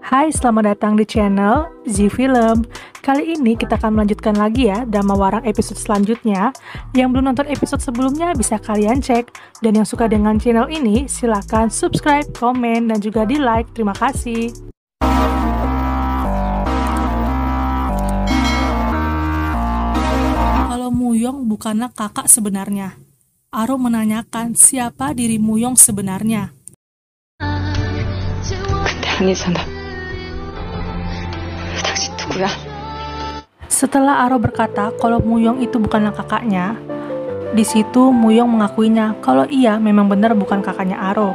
Hai, selamat datang di channel Z Film. Kali ini kita akan melanjutkan lagi ya drama Warang episode selanjutnya. Yang belum nonton episode sebelumnya bisa kalian cek. Dan yang suka dengan channel ini silahkan subscribe, komen, dan juga di like. Terima kasih. Kalau Muyong bukanlah kakak sebenarnya. Aro menanyakan siapa diri Muyong sebenarnya. Setelah Aro berkata kalau Muyong itu bukanlah kakaknya, di situ Muyong mengakuinya kalau ia memang benar bukan kakaknya Aro,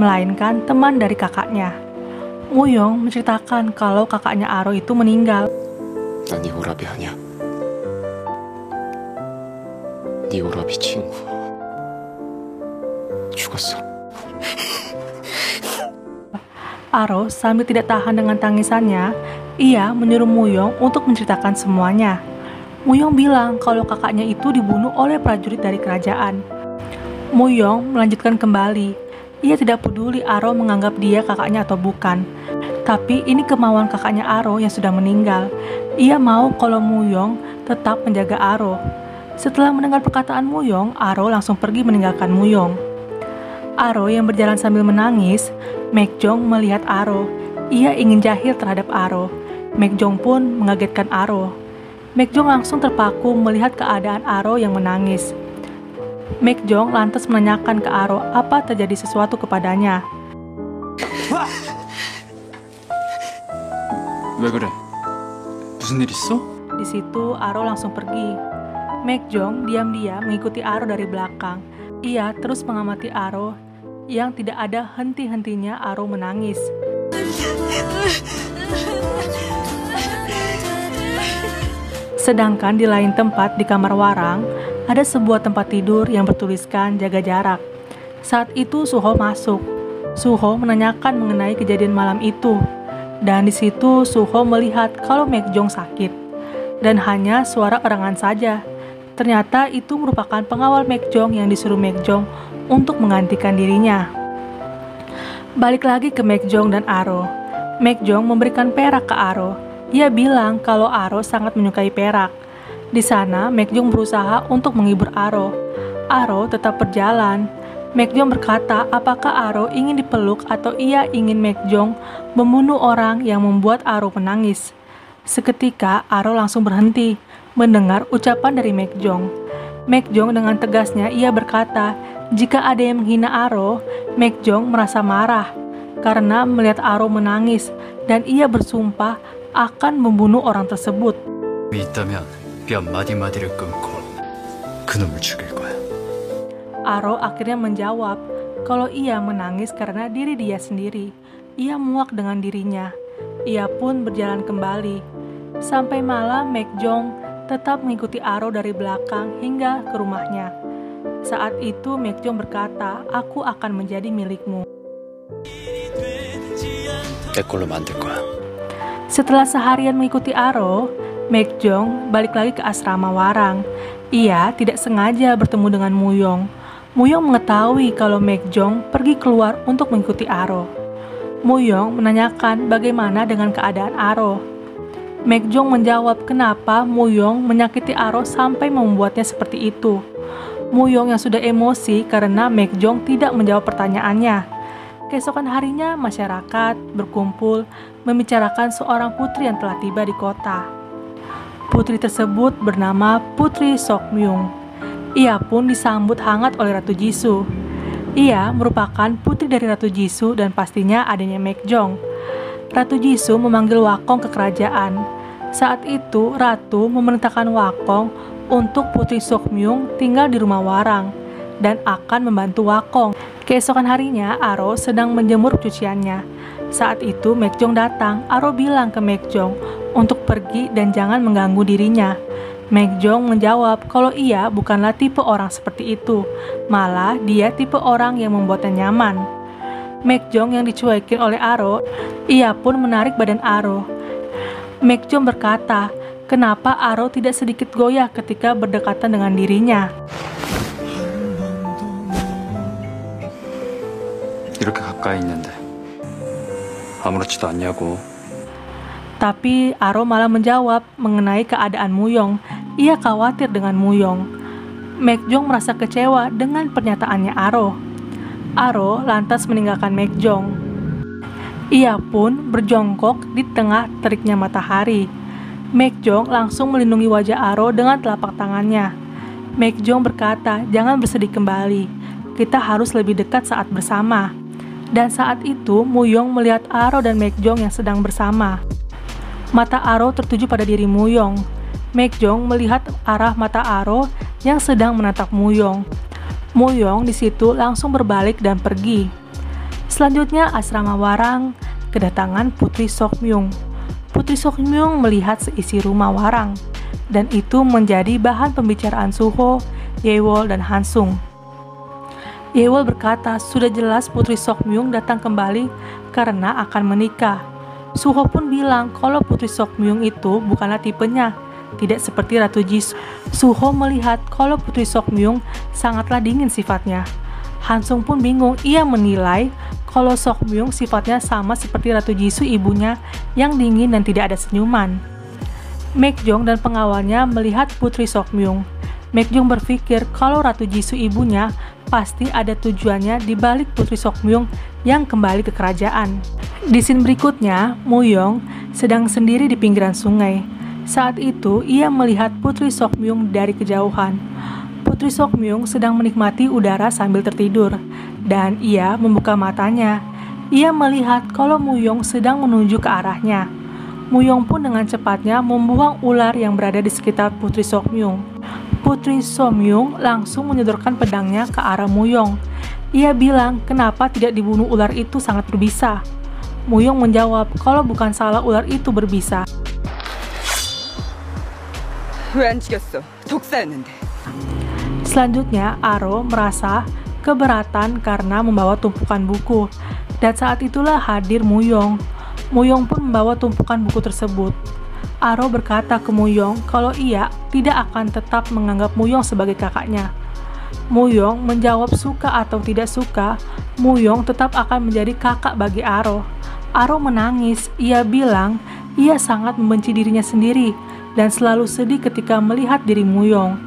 melainkan teman dari kakaknya. Muyong menceritakan kalau kakaknya Aro itu meninggal. 난 네 오라비 아니야. 네 오라비 친구 죽었어. Aro sambil tidak tahan dengan tangisannya, ia menyuruh Muyong untuk menceritakan semuanya. Muyong bilang kalau kakaknya itu dibunuh oleh prajurit dari kerajaan. Muyong melanjutkan kembali. Ia tidak peduli Aro menganggap dia kakaknya atau bukan. Tapi ini kemauan kakaknya Aro yang sudah meninggal. Ia mau kalau Muyong tetap menjaga Aro. Setelah mendengar perkataan Muyong, Aro langsung pergi meninggalkan Muyong. Aro yang berjalan sambil menangis, Maekjong melihat Aro. Ia ingin jahil terhadap Aro. Maekjong pun mengagetkan Aro. Maekjong langsung terpaku melihat keadaan Aro yang menangis. Maekjong lantas menanyakan ke Aro apa terjadi sesuatu kepadanya. 왜 그래? 무슨 일 있어? Di situ Aro langsung pergi. Maekjong diam-diam mengikuti Aro dari belakang. Ia terus mengamati Aro yang tidak ada henti-hentinya Aro menangis. Sedangkan di lain tempat di kamar Warang, ada sebuah tempat tidur yang bertuliskan jaga jarak. Saat itu Suho masuk. Suho menanyakan mengenai kejadian malam itu. Dan di situ Suho melihat kalau Maekjong sakit. Dan hanya suara erangan saja. Ternyata itu merupakan pengawal Maekjong yang disuruh Maekjong untuk menggantikan dirinya. Balik lagi ke Maekjong dan Aro. Maekjong memberikan perak ke Aro. Ia bilang kalau Aro sangat menyukai perak. Di sana, Maekjong berusaha untuk menghibur Aro. Aro tetap berjalan. Maekjong berkata apakah Aro ingin dipeluk atau ia ingin Maekjong membunuh orang yang membuat Aro menangis. Seketika, Aro langsung berhenti mendengar ucapan dari Maekjong. Maekjong dengan tegasnya ia berkata, jika ada yang menghina Aro, Maekjong merasa marah karena melihat Aro menangis dan ia bersumpah akan membunuh orang tersebut. 있다면 뼈 마디마디를 끊고 그놈을 죽일 거야. Aro akhirnya menjawab kalau ia menangis karena diri dia sendiri. Ia muak dengan dirinya. Ia pun berjalan kembali. Sampai malam Maekjong tetap mengikuti Aro dari belakang hingga ke rumahnya. Saat itu Maekjong berkata, aku akan menjadi milikmu. 내 걸로 만들 거야. Setelah seharian mengikuti Aro, Maekjong balik lagi ke asrama Warang. Ia tidak sengaja bertemu dengan Muyong. Muyong mengetahui kalau Maekjong pergi keluar untuk mengikuti Aro. Muyong menanyakan bagaimana dengan keadaan Aro. Maekjong menjawab kenapa Muyong menyakiti Aro sampai membuatnya seperti itu. Muyong yang sudah emosi karena Maekjong tidak menjawab pertanyaannya. Keesokan harinya masyarakat berkumpul membicarakan seorang putri yang telah tiba di kota. Putri tersebut bernama Putri Sokmyung. Ia pun disambut hangat oleh Ratu Jisoo. Ia merupakan putri dari Ratu Jisoo dan pastinya adanya Maekjong. Ratu Jisoo memanggil Wakong ke kerajaan. Saat itu Ratu memerintahkan Wakong untuk Putri Sokmyung tinggal di rumah Warang dan akan membantu Wakong. Keesokan harinya Aro sedang menjemur cuciannya. Saat itu Maekjong datang. Aro bilang ke Maekjong untuk pergi dan jangan mengganggu dirinya. Maekjong menjawab kalau ia bukanlah tipe orang seperti itu. Malah dia tipe orang yang membuatnya nyaman. Maekjong yang dicuekin oleh Aro, ia pun menarik badan Aro. Maekjong berkata, kenapa Aro tidak sedikit goyah ketika berdekatan dengan dirinya. 이렇게 가까이 있는데 아무렇지도 않냐고. Tapi Aro malah menjawab mengenai keadaan Muyong. Ia khawatir dengan Muyong. Maekjong merasa kecewa dengan pernyataannya Aro. Aro lantas meninggalkan Maekjong. Ia pun berjongkok di tengah teriknya matahari. Maekjong langsung melindungi wajah Aro dengan telapak tangannya. Maekjong berkata, "Jangan bersedih kembali. Kita harus lebih dekat saat bersama." Dan saat itu Muyong melihat Aro dan Maekjong yang sedang bersama. Mata Aro tertuju pada diri Muyong. Maekjong melihat arah mata Aro yang sedang menatap Muyong. Muyong di situ langsung berbalik dan pergi. Selanjutnya asrama Warang kedatangan Putri Sokmyung. Putri Sokmyung melihat seisi rumah Warang, dan itu menjadi bahan pembicaraan Suho, Yewol, dan Hansung. Yewol berkata, sudah jelas Putri Sokmyung datang kembali karena akan menikah. Suho pun bilang kalau Putri Sokmyung itu bukanlah tipenya, tidak seperti Ratu Jisoo. Suho melihat kalau Putri Sokmyung sangatlah dingin sifatnya. Hansung pun bingung, ia menilai kalau Sokmyung sifatnya sama seperti Ratu Jisoo ibunya yang dingin dan tidak ada senyuman. Maekjong dan pengawalnya melihat Putri Sokmyung. Maekjong berpikir kalau Ratu Jisoo ibunya pasti ada tujuannya di balik Putri Sokmyung yang kembali ke kerajaan. Di scene berikutnya, Muyong sedang sendiri di pinggiran sungai. Saat itu, ia melihat Putri Sokmyung dari kejauhan. Putri Sokmyung sedang menikmati udara sambil tertidur, dan ia membuka matanya. Ia melihat kalau Muyong sedang menuju ke arahnya. Muyong pun dengan cepatnya membuang ular yang berada di sekitar Putri Sokmyung. Putri Sokmyung langsung menyodorkan pedangnya ke arah Muyong. Ia bilang, kenapa tidak dibunuh ular itu sangat berbisa. Muyong menjawab kalau bukan salah ular itu berbisa. Selanjutnya, Aro merasa keberatan karena membawa tumpukan buku. Dan saat itulah hadir Muyong. Muyong pun membawa tumpukan buku tersebut. Aro berkata ke Muyong kalau ia tidak akan tetap menganggap Muyong sebagai kakaknya. Muyong menjawab suka atau tidak suka, Muyong tetap akan menjadi kakak bagi Aro. Aro menangis, ia bilang ia sangat membenci dirinya sendiri dan selalu sedih ketika melihat diri Muyong.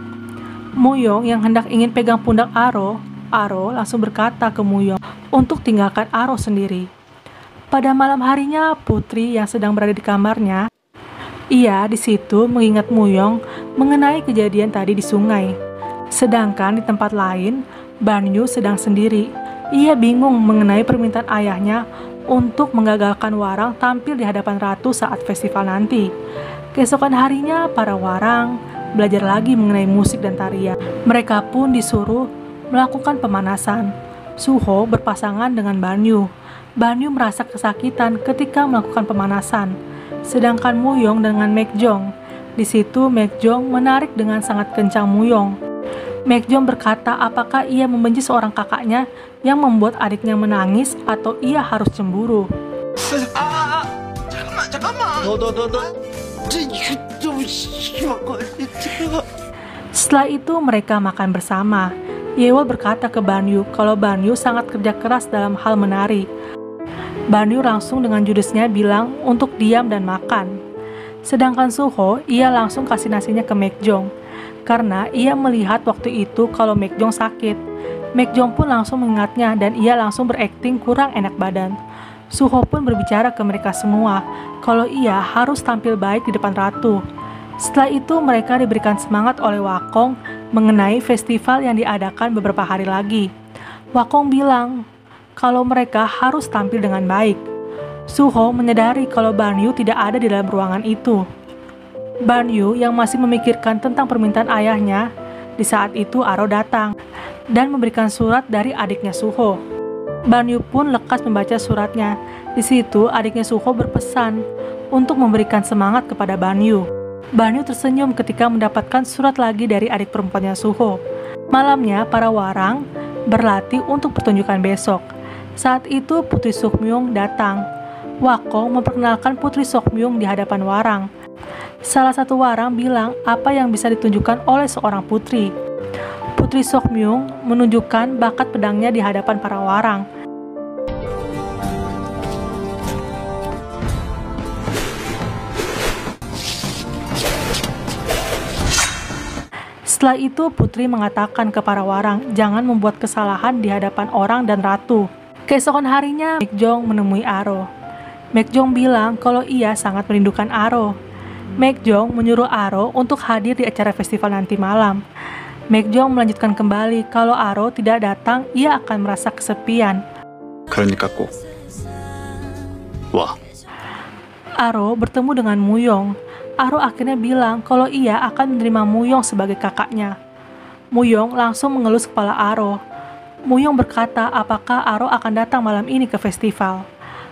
Muyong yang hendak ingin pegang pundak Aro langsung berkata ke Muyong untuk tinggalkan Aro sendiri. Pada malam harinya, Putri yang sedang berada di kamarnya, ia di situ mengingat Muyong mengenai kejadian tadi di sungai. Sedangkan di tempat lain, Banyu sedang sendiri. Ia bingung mengenai permintaan ayahnya untuk menggagalkan Warang tampil di hadapan ratu saat festival nanti. Keesokan harinya, para Warang belajar lagi mengenai musik dan tarian. Mereka pun disuruh melakukan pemanasan. Suho berpasangan dengan Banyu. Banyu merasa kesakitan ketika melakukan pemanasan. Sedangkan Muyong dengan Maekjong. Di situ Maekjong menarik dengan sangat kencang Muyong. Maekjong berkata apakah ia membenci seorang kakaknya yang membuat adiknya menangis atau ia harus cemburu. Setelah itu mereka makan bersama. Yewol berkata ke Banyu kalau Banyu sangat kerja keras dalam hal menari. Banyu langsung dengan judesnya bilang untuk diam dan makan. Sedangkan Suho, ia langsung kasih nasinya ke Maekjong karena ia melihat waktu itu kalau Maekjong sakit. Maekjong pun langsung mengingatnya dan ia langsung berakting kurang enak badan. Suho pun berbicara ke mereka semua kalau ia harus tampil baik di depan ratu. Setelah itu mereka diberikan semangat oleh Wakong mengenai festival yang diadakan beberapa hari lagi. Wakong bilang kalau mereka harus tampil dengan baik. Suho menyadari kalau Banyu tidak ada di dalam ruangan itu. Banyu yang masih memikirkan tentang permintaan ayahnya, di saat itu Aro datang dan memberikan surat dari adiknya Suho. Banyu pun lekas membaca suratnya. Di situ adiknya Suho berpesan untuk memberikan semangat kepada Banyu. Banyu tersenyum ketika mendapatkan surat lagi dari adik perempuannya Suho. Malamnya para Warang berlatih untuk pertunjukan besok. Saat itu Putri Sokmyung datang. Wakong memperkenalkan Putri Sokmyung di hadapan Warang. Salah satu Warang bilang apa yang bisa ditunjukkan oleh seorang putri. Putri Sokmyung menunjukkan bakat pedangnya di hadapan para Warang. Setelah itu putri mengatakan ke para warang jangan membuat kesalahan di hadapan orang dan ratu. Keesokan harinya Maekjong menemui Aro. Maekjong bilang kalau ia sangat merindukan Aro. Maekjong menyuruh Aro untuk hadir di acara festival nanti malam. Maekjong melanjutkan kembali kalau Aro tidak datang ia akan merasa kesepian. 그러니까 꼭 와. Aro bertemu dengan Muyong. Aro akhirnya bilang kalau ia akan menerima Muyong sebagai kakaknya. Muyong langsung mengelus kepala Aro. Muyong berkata apakah Aro akan datang malam ini ke festival.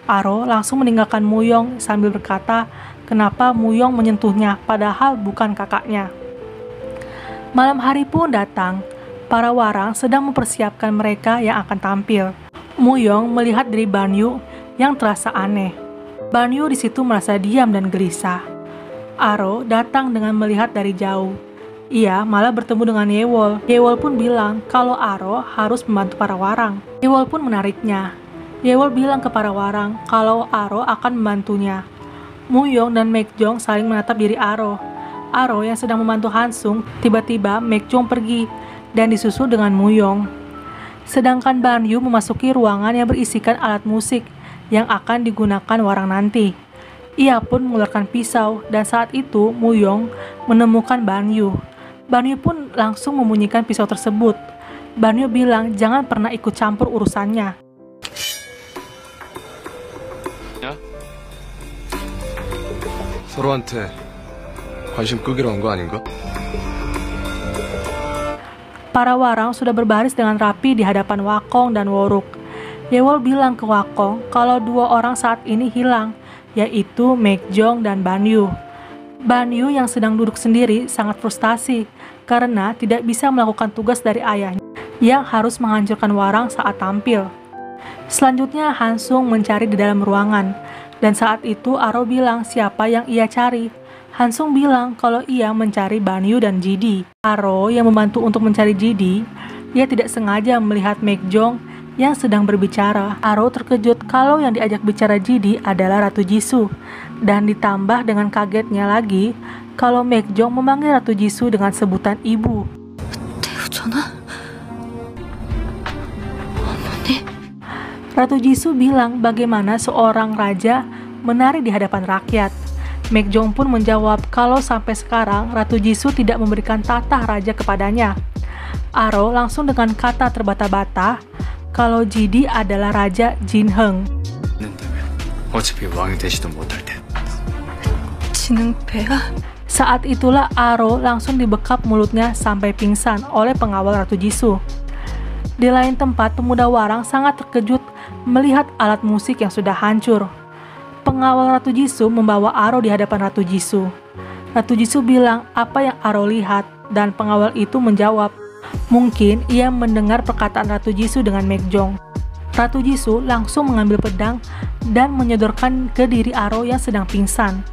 Aro langsung meninggalkan Muyong sambil berkata kenapa Muyong menyentuhnya padahal bukan kakaknya. Malam hari pun datang. Para warang sedang mempersiapkan mereka yang akan tampil. Muyong melihat dari Banyu yang terasa aneh. Banyu di situ merasa diam dan gelisah. Aro datang dengan melihat dari jauh. Ia malah bertemu dengan Yewol. Yewol pun bilang kalau Aro harus membantu para warang. Yewol pun menariknya. Yewol bilang ke para warang kalau Aro akan membantunya. Muyong dan Maekjong saling menatap diri Aro. Aro yang sedang membantu Hansung, tiba-tiba Maekjong pergi dan disusul dengan Muyong. Sedangkan Banyu memasuki ruangan yang berisikan alat musik yang akan digunakan warang nanti. Ia pun mengeluarkan pisau dan saat itu Muyong menemukan Banyu. Banyu pun langsung membunyikan pisau tersebut. Banyu bilang jangan pernah ikut campur urusannya. 야? 서로한테 관심 끄기로 한 거 아닌가? Para warang sudah berbaris dengan rapi di hadapan Wakong dan Woruk. Yewol bilang ke Wakong kalau dua orang saat ini hilang, yaitu Maekjong dan Banyu. Banyu yang sedang duduk sendiri sangat frustasi karena tidak bisa melakukan tugas dari ayahnya yang harus menghancurkan warang saat tampil. Selanjutnya Hansung mencari di dalam ruangan dan saat itu Aro bilang siapa yang ia cari. Hansung bilang kalau ia mencari Banyu dan Jidi. Aro yang membantu untuk mencari Jidi, dia tidak sengaja melihat Maekjong yang sedang berbicara. Aro terkejut kalau yang diajak bicara Jidi adalah Ratu Jisoo. Dan ditambah dengan kagetnya lagi kalau Maekjong memanggil Ratu Jisoo dengan sebutan ibu. Ratu Jisoo bilang bagaimana seorang raja menari di hadapan rakyat. Maekjong pun menjawab kalau sampai sekarang Ratu Jisoo tidak memberikan tatah raja kepadanya. Aro langsung dengan kata terbata-bata kalau Jidi adalah Raja Jinheung. 어차피 왕이 되지도 못할 때. Saat itulah Aro langsung dibekap mulutnya sampai pingsan oleh pengawal Ratu Jisoo. Di lain tempat, pemuda warang sangat terkejut melihat alat musik yang sudah hancur. Pengawal Ratu Jisoo membawa Aro di hadapan Ratu Jisoo. Ratu Jisoo bilang apa yang Aro lihat dan pengawal itu menjawab. Mungkin ia mendengar perkataan Ratu Jisoo dengan Maekjong. Ratu Jisoo langsung mengambil pedang dan menyodorkan ke diri Aro yang sedang pingsan.